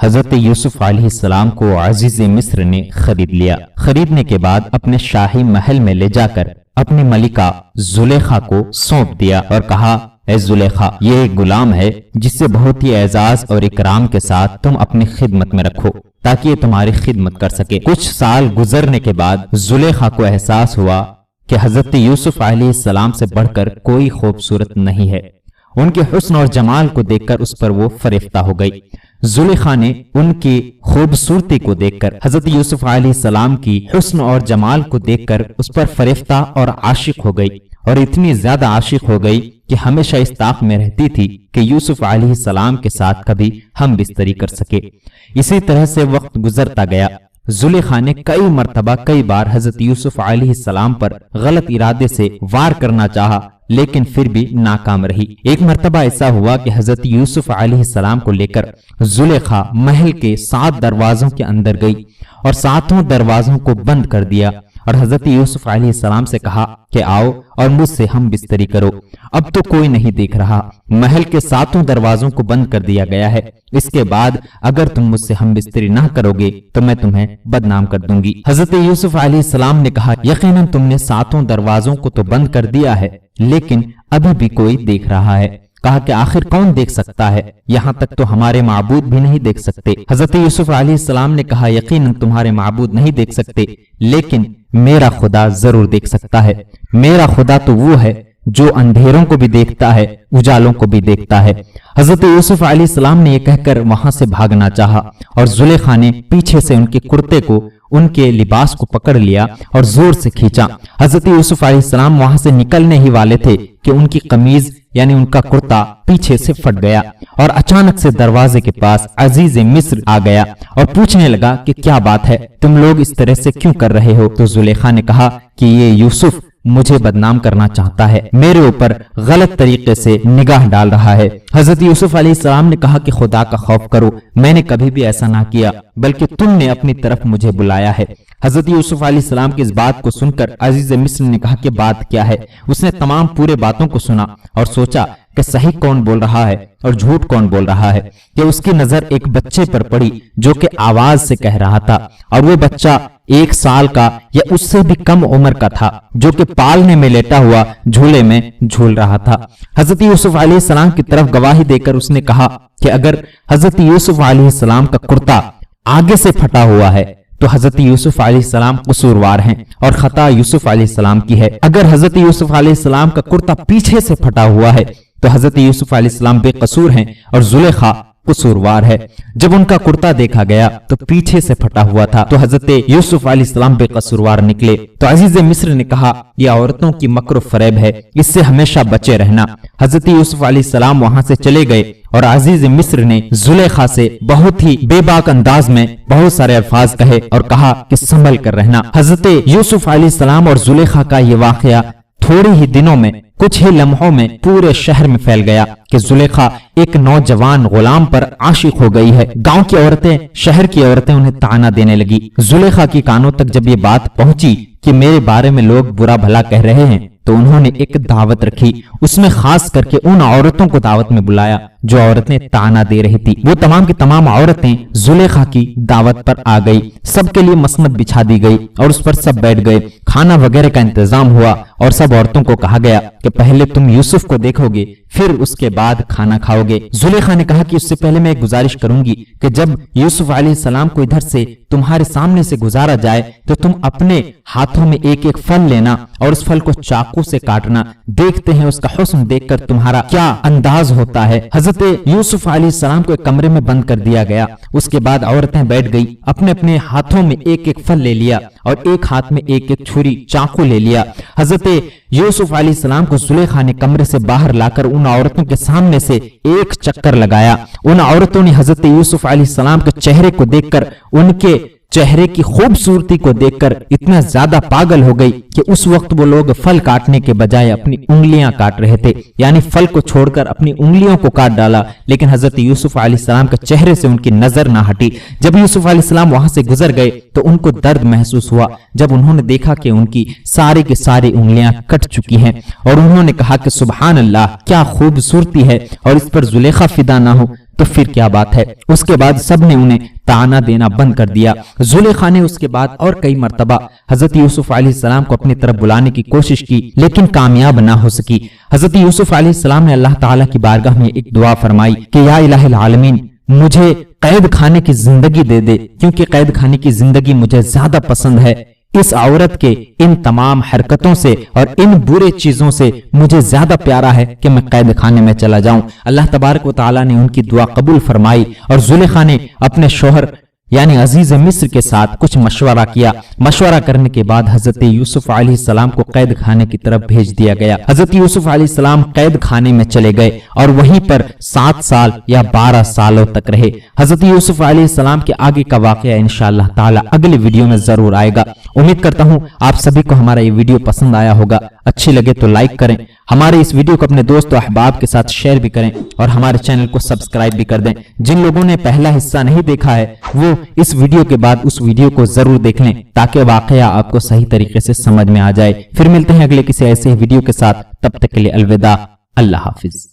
حضرت یوسف علیہ السلام کو عزیز مصر نے خرید لیا۔ خریدنے کے بعد اپنے شاہی محل میں لے جا کر اپنی ملکہ زلیخا کو سونپ دیا اور کہا، اے زلیخا، یہ ایک غلام ہے جسے بہت ہی اعزاز اور اکرام کے ساتھ تم اپنی خدمت میں رکھو تاکہ یہ تمہاری خدمت کر سکے۔ کچھ سال گزرنے کے بعد زلیخا کو احساس ہوا کہ حضرت یوسف علیہ السلام سے بڑھ کر کوئی خوبصورت نہیں ہے۔ ان کے حسن اور جمال کو دیکھ کر اس پر وہ فریفتہ ہو گئی۔ زلیخا نے ان کی خوبصورتی کو دیکھ کر، حضرت یوسف علیہ السلام کی حسن اور جمال کو دیکھ کر اس پر فریفتہ اور عاشق ہو گئی، اور اتنی زیادہ عاشق ہو گئی کہ ہمیشہ اس طاق میں رہتی تھی کہ یوسف علیہ السلام کے ساتھ کبھی ہم بستری کر سکے۔ اسی طرح سے وقت گزرتا گیا۔ زلیخا نے کئی بار حضرت یوسف علیہ السلام پر غلط ارادے سے وار کرنا چاہا، لیکن پھر بھی ناکام رہی۔ ایک مرتبہ ایسا ہوا کہ حضرت یوسف علیہ السلام کو لے کر زلیخا محل کے 7 دروازوں کے اندر گئی اور 7 دروازوں کو بند کر دیا، اور حضرت یوسف علیہ السلام سے کہا کہ آؤ اور مجھ سے ہم بستری کرو، اب تو کوئی نہیں دیکھ رہا، محل کے 7 دروازوں کو بند کر دیا گیا ہے، اس کے بعد اگر تم مجھ سے ہم بستری نہ کرو گے تو میں تمہیں بدنام کر دوں گی۔ حضرت یوسف علیہ السلام نے کہا، یقیناً تم نے 7 دروازوں کو تو بند کر دیا ہے، لیکن ابھی بھی کوئی دیکھ رہا ہے۔ کہا کہ آخر کون دیکھ سکتا ہے؟ یہاں تک تو ہمارے معبود بھی نہیں دیکھ سکتے۔ حضرت یوسف علیہ السلام نے کہا، یقیناً تمہارے معبود نہیں دیکھ سکتے، لیکن میرا خدا ضرور دیکھ سکتا ہے۔ میرا خدا تو وہ ہے جو اندھیروں کو بھی دیکھتا ہے، اجالوں کو بھی دیکھتا ہے۔ حضرت یوسف علیہ السلام نے یہ کہہ کر وہاں سے بھاگنا چاہا، اور زلیخا نے پیچھے سے ان کے کرتے کو، ان کے لباس کو پکڑ لیا اور زور سے کھینچا۔ حضرت یوسف علیہ السلام وہاں سے نکلنے ہی والے تھے کہ ان کی قمیض یعنی ان کا کرتا پیچھے سے پھٹ گیا، اور اچانک سے دروازے کے پاس عزیز مصر آ گیا اور پوچھنے لگا کہ کیا بات ہے، تم لوگ اس طرح سے کیوں کر رہے ہو؟ تو زلیخا نے کہا کہ یہ یوسف مجھے بدنام کرنا چاہتا ہے، میرے اوپر غلط طریقے سے نگاہ ڈال رہا ہے۔ حضرت یوسف علیہ السلام نے کہا کہ خدا کا خوف کرو، میں نے کبھی بھی ایسا نہ کیا، بلکہ تم نے اپنی طرف مجھے بلایا ہے۔ حضرت یوسف علیہ السلام کی اس بات کو سن کر عزیز مصر نے کہا کہ بات کیا ہے؟ اس نے تمام پورے باتوں کو سنا اور سوچا کہ صحیح کون بول رہا ہے اور جھوٹ کون بول رہا ہے، کہ اس کی نظر ایک بچے پر پڑی جو کہ آواز سے کہہ رہا تھا، اور وہ بچہ 1 سال کا یا اس سے بھی کم عمر کا تھا، جو کہ پالنے میں لیٹا ہوا جھولے میں جھول رہا تھا۔ حضرت یوسف علیہ السلام کی طرف گواہی دے کر اس نے کہا کہ اگر حضرت یوسف علیہ السلام کا کرتا آگے سے پھٹا ہوا ہے تو حضرت یوسف علیہ السلام قصوروار ہیں اور خطا یوسف علیہ السلام کی ہے، اگر حضرت یوسف علیہ السلام کا کرتا پیچھے سے پھٹا ہوا ہے تو حضرت یوسف علیہ السلام بے قصور ہیں اور زلیخا قصوروار ہے۔ جب ان کا کرتا دیکھا گیا تو پیچھے سے پھٹا ہوا تھا، تو حضرت یوسف علیہ السلام بے قصوروار نکلے۔ تو عزیز مصر نے کہا، یہ عورتوں کی مکر و فریب ہے، اس سے ہمیشہ بچے رہنا۔ حضرت یوسف علیہ السلام وہاں سے چلے گئے، اور عزیز مصر نے زلیخا سے بہت ہی بے باک انداز میں بہت سارے الفاظ کہے اور کہا کہ سنبھل کر رہنا۔ حضرت یوسف علیہ السلام اور زلیخا کا یہ واقعہ تھوڑے ہی دنوں میں، کچھ ہی لمحوں میں پورے شہر میں پھیل گیا کہ زلیخا ایک نوجوان غلام پر عاشق ہو گئی ہے۔ گاؤں کی عورتیں، شہر کی عورتیں انہیں طعنہ دینے لگی۔ زلیخا کی کانوں تک جب یہ بات پہنچی کہ میرے بارے میں لوگ برا بھلا کہہ رہے ہیں، تو انہوں نے ایک دعوت رکھی، اس میں خاص کر کے ان عورتوں کو دعوت میں بلایا جو عورتیں طعنہ دے رہی تھی۔ وہ تمام کی تمام عورتیں زلیخا کی دعوت پر آ گئی، سب کے لیے مسند بچھا دی گئی اور اس پر سب بیٹھ گئے۔ کھانا وغیرہ کا انتظام ہوا اور سب عورتوں کو کہا گیا کہ پہلے تم یوسف کو دیکھو گے، پھر اس کے بعد کھانا کھاؤ گے۔ زلیخا نے کہا کہ اس سے پہلے میں ایک گزارش کروں گی کہ جب یوسف علیہ السلام کو ادھر سے تمہارے سامنے سے گزارا جائے تو تم اپنے ہاتھوں میں ایک ایک پھل لینا اور اس پھل کو چاقو سے کاٹنا، دیکھتے ہیں اس کا حسن دیکھ کر تمہارا کیا انداز ہوتا ہے۔ حضرت یوسف علیہ السلام کو ایک کمرے میں بند کر دیا گیا۔ اس کے بعد عورتیں بیٹھ گئی، اپنے اپنے ہاتھوں میں ایک ایک پھل لے لیا اور ایک ہاتھ میں ایک ایک چھری چاقو لے لیا۔ حضرت یوسف علیہ السلام کو زلیخا نے کمرے سے باہر لا کر ان عورتوں کے سامنے سے ایک چکر لگایا۔ ان عورتوں نے حضرت یوسف علیہ السلام کے چہرے کو دیکھ کر، ان کے چہرے کی خوبصورتی کو دیکھ کر اتنا زیادہ پاگل ہو گئی کہ اس وقت وہ لوگ پھل کاٹنے کے بجائے اپنی انگلیاں کاٹ رہے تھے، یعنی پھل کو چھوڑ کر اپنی انگلیوں کو کاٹ ڈالا، لیکن حضرت یوسف علیہ السلام کے چہرے سے ان کی نظر نہ ہٹی۔ جب یوسف علیہ السلام وہاں سے گزر گئے تو ان کو درد محسوس ہوا جب انہوں نے دیکھا کہ ان کی ساری کی ساری انگلیاں کٹ چکی ہیں، اور انہوں نے کہا کہ سبحان اللہ، کیا خوبصورتی ہے اور اس پر زلیخا فدا نہ ہو۔ تو پھر کیا بات ہے۔ اس کے بعد سب نے انہیں تانا دینا بند کر دیا۔ زلیخا نے اس کے بعد اور کئی مرتبہ حضرت یوسف علیہ السلام کو اپنی طرف بلانے کی کوشش کی لیکن کامیاب نہ ہو سکی۔ حضرت یوسف علیہ السلام نے اللہ تعالیٰ کی بارگاہ میں ایک دعا فرمائی کہ یا الہ العالمین مجھے قید خانے کی زندگی دے دے، کیونکہ قید خانے کی زندگی مجھے زیادہ پسند ہے۔ اس عورت کے ان تمام حرکتوں سے اور ان برے چیزوں سے مجھے زیادہ پیارا ہے کہ میں قید خانے میں چلا جاؤں۔ اللہ تبارک و تعالیٰ نے ان کی دعا قبول فرمائی اور زلیخا نے اپنے شوہر یعنی عزیز مصر کے ساتھ کچھ مشورہ کیا۔ مشورہ کرنے کے بعد حضرت یوسف علیہ السلام کو قید خانے کی طرف بھیج دیا گیا۔ حضرت یوسف علیہ السلام قید خانے میں چلے گئے اور وہیں پر 7 سال یا 12 سالوں تک رہے۔ حضرت یوسف علیہ السلام کے آگے کا واقعہ انشاءاللہ تعالی اگلی ویڈیو میں ضرور آئے گا۔ امید کرتا ہوں آپ سبھی کو ہمارا یہ ویڈیو پسند آیا ہوگا۔ اچھی لگے تو لائک کریں، ہمارے اس ویڈیو کو اپنے دوست و احباب کے ساتھ شیئر بھی کریں اور ہمارے چینل کو سبسکرائب بھی کر دیں۔ جن لوگوں نے پہلا حصہ نہیں دیکھا ہے وہ اس ویڈیو کے بعد اس ویڈیو کو ضرور دیکھ لیں تاکہ واقعہ آپ کو صحیح طریقے سے سمجھ میں آ جائے۔ پھر ملتے ہیں اگلے کسی ایسے ویڈیو کے ساتھ، تب تک کے لیے الوداع، اللہ حافظ۔